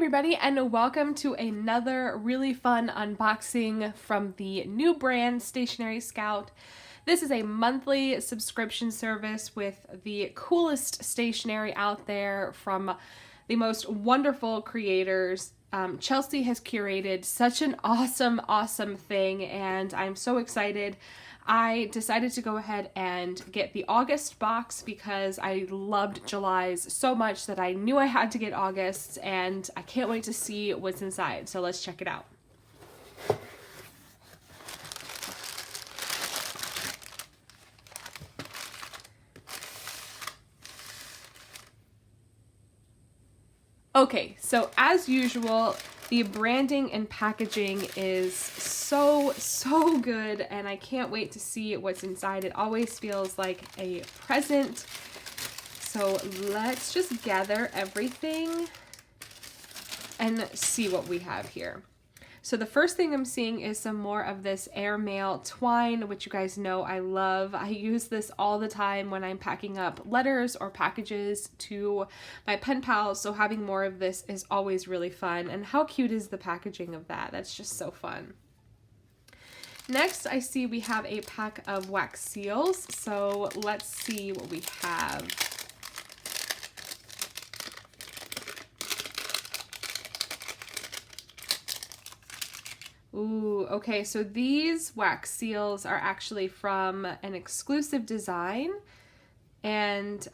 everybody, and welcome to another really fun unboxing from the new brand Stationery Scout. This is a monthly subscription service with the coolest stationery out there from the most wonderful creators. Chelsea has curated such an awesome thing, and I'm so excited. I decided to go ahead and get the August box because I loved July's so much that I knew I had to get August's, and I can't wait to see what's inside. So let's check it out. Okay, so as usual, the branding and packaging is so good, and I can't wait to see what's inside. It always feels like a present. So let's just gather everything and see what we have here. So the first thing I'm seeing is some more of this airmail twine, which you guys know I love. I use this all the time when I'm packing up letters or packages to my pen pals, so having more of this is always really fun. And how cute is the packaging of that? That's just so fun. Next, I see we have a pack of wax seals, so let's see what we have. Ooh, okay, so these wax seals are actually from an exclusive design, and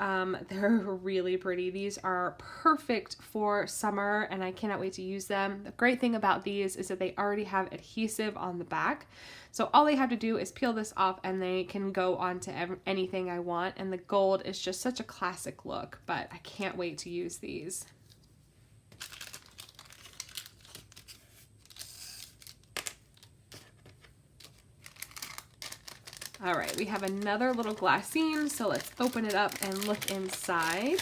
they're really pretty. These are perfect for summer, and I cannot wait to use them. The great thing about these is that they already have adhesive on the back, so all I have to do is peel this off and they can go onto anything I want, and the gold is just such a classic look, but I can't wait to use these. All right, we have another little glassine, so let's open it up and look inside.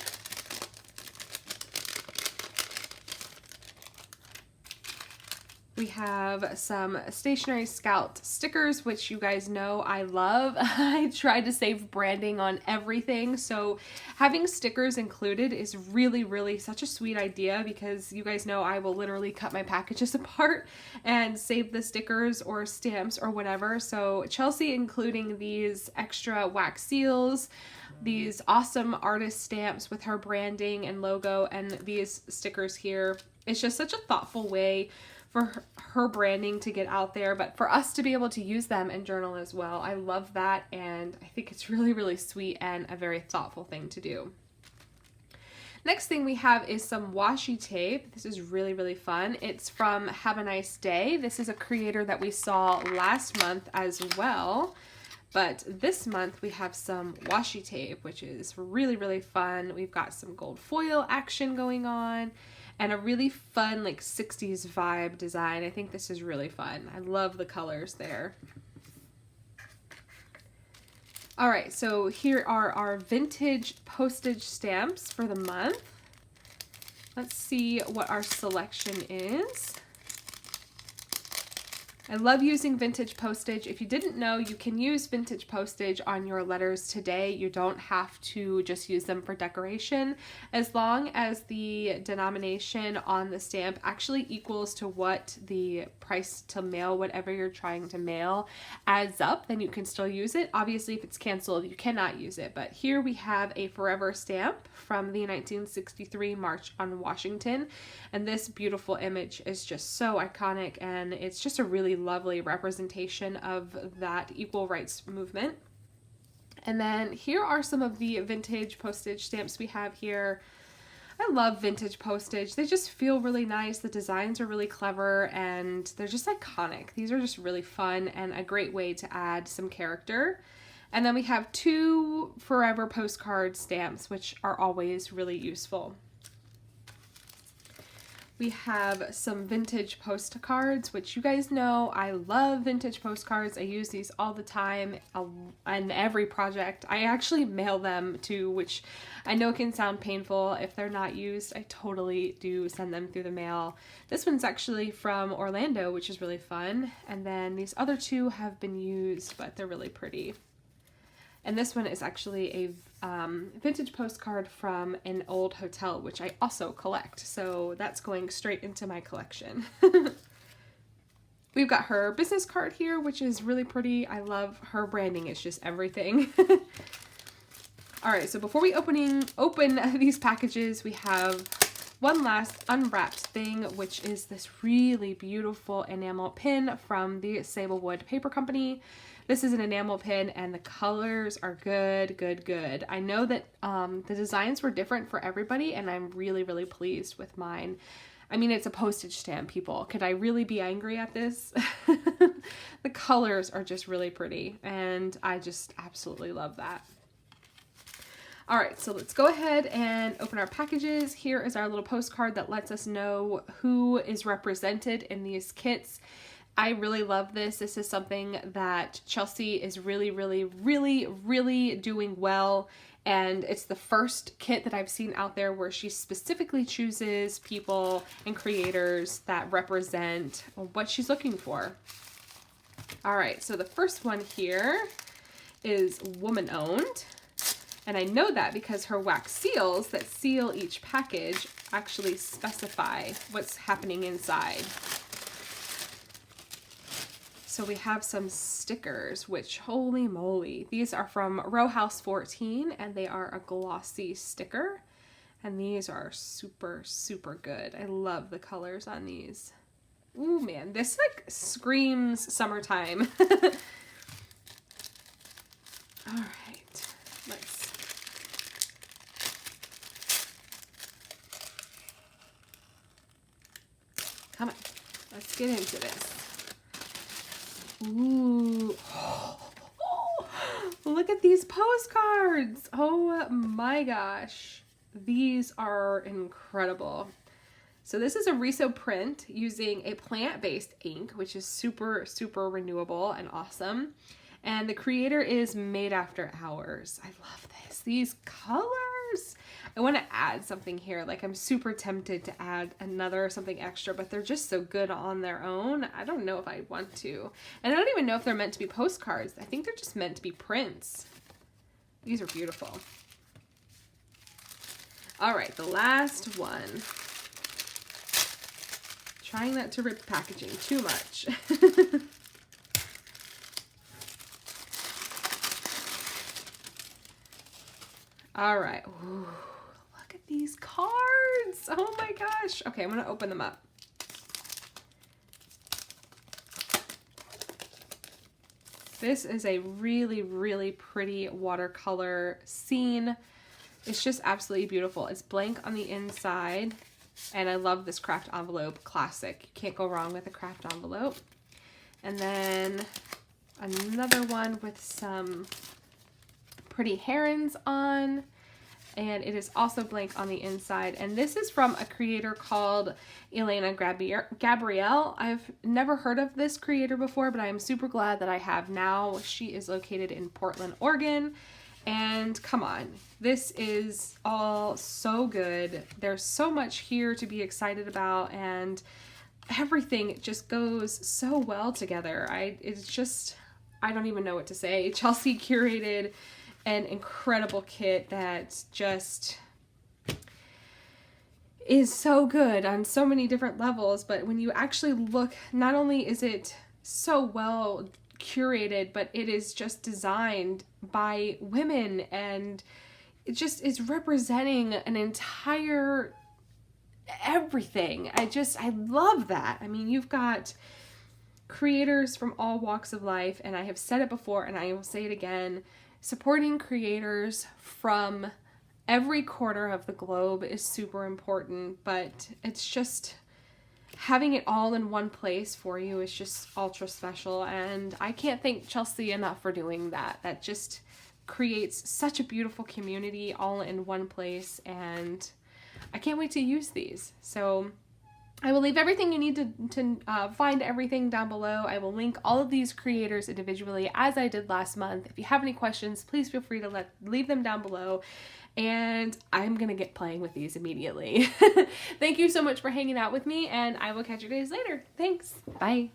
We have some Stationery Scout stickers, which you guys know I love. I try to save branding on everything, so having stickers included is really such a sweet idea, because you guys know I will literally cut my packages apart and save the stickers or stamps or whatever. So Chelsea including these extra wax seals, these awesome artist stamps with her branding and logo, and these stickers here. It's just such a thoughtful way for her branding to get out there, but for us to be able to use them and journal as well. I love that, and I think it's really sweet and a very thoughtful thing to do. Next thing we have is some washi tape. This is really fun. It's from Have a Nice Day. This is a creator that we saw last month as well, but this month we have some washi tape, which is really fun. We've got some gold foil action going on, and a really fun like 60s vibe design. I think this is really fun. I love the colors there. All right, so here are our vintage postage stamps for the month. Let's see what our selection is. I love using vintage postage. If you didn't know, you can use vintage postage on your letters today. You don't have to just use them for decoration. As long as the denomination on the stamp actually equals to what the price to mail whatever you're trying to mail adds up, then you can still use it. Obviously, if it's canceled, you cannot use it. But here we have a forever stamp from the 1963 March on Washington. And this beautiful image is just so iconic, and it's just a really lovely representation of that equal rights movement. And then here are some of the vintage postage stamps we have here. I love vintage postage. They just feel really nice. The designs are really clever, and they're just iconic. These are just really fun and a great way to add some character. And then we have two forever postcard stamps, which are always really useful. We have some vintage postcards, which you guys know I love vintage postcards. I use these all the time on every project. I actually mail them too, which I know can sound painful if they're not used. I totally do send them through the mail. This one's actually from Orlando, which is really fun. And then these other two have been used, but they're really pretty. And this one is actually a vintage postcard from an old hotel, which I also collect. So that's going straight into my collection. We've got her business card here, which is really pretty. I love her branding. It's just everything. All right, so before we open these packages, we have one last unwrapped thing, which is this really beautiful enamel pin from the Sablewood Paper Company. This is an enamel pin and the colors are good, good, good. I know that the designs were different for everybody and I'm really, really pleased with mine. I mean, it's a postage stamp, people. Could I really be angry at this? The colors are just really pretty and I just absolutely love that. All right, so let's go ahead and open our packages. Here is our little postcard that lets us know who is represented in these kits. I really love this. This is something that Chelsea is really, really, really, really doing well. And it's the first kit that I've seen out there where she specifically chooses people and creators that represent what she's looking for. All right, so the first one here is woman-owned. And I know that because her wax seals that seal each package actually specify what's happening inside. So we have some stickers, which holy moly, these are from Row House 14 and they are a glossy sticker. And these are super, super good. I love the colors on these. Ooh man, this like screams summertime. All right, come on, let's get into this. Ooh, look at these postcards. Oh my gosh. These are incredible. So this is a Riso print using a plant-based ink, which is super, super renewable and awesome. And the creator is Made After Hours. I love this. These colors. I want to add something here. Like I'm super tempted to add another something extra, but they're just so good on their own. I don't know if I want to. And I don't even know if they're meant to be postcards. I think they're just meant to be prints. These are beautiful. All right, the last one. Trying not to rip packaging too much. All right. Ooh, look at these cards. Oh my gosh. Okay, I'm going to open them up. This is a really, really pretty watercolor scene. It's just absolutely beautiful. It's blank on the inside. And I love this craft envelope, classic. You can't go wrong with a craft envelope. And then another one with some pretty herons on, and it is also blank on the inside. And this is from a creator called Elena Gabrielle. I've never heard of this creator before, but I am super glad that I have now. She is located in Portland, Oregon. And come on, this is all so good. There's so much here to be excited about, and everything just goes so well together. It's just, I don't even know what to say. Chelsea curated an incredible kit that just is so good on so many different levels, but when you actually look, not only is it so well curated, but it is just designed by women, and it just is representing an entire everything. I love that. I mean, you've got creators from all walks of life, and I have said it before and I will say it again, supporting creators from every corner of the globe is super important, but it's just having it all in one place for you is just ultra special, and I can't thank Chelsea enough for doing that. That just creates such a beautiful community all in one place, and I can't wait to use these. So I will leave everything you need to find everything down below. I will link all of these creators individually as I did last month. If you have any questions, please feel free to leave them down below. And I'm going to get playing with these immediately. Thank you so much for hanging out with me, and I will catch you guys later. Thanks. Bye.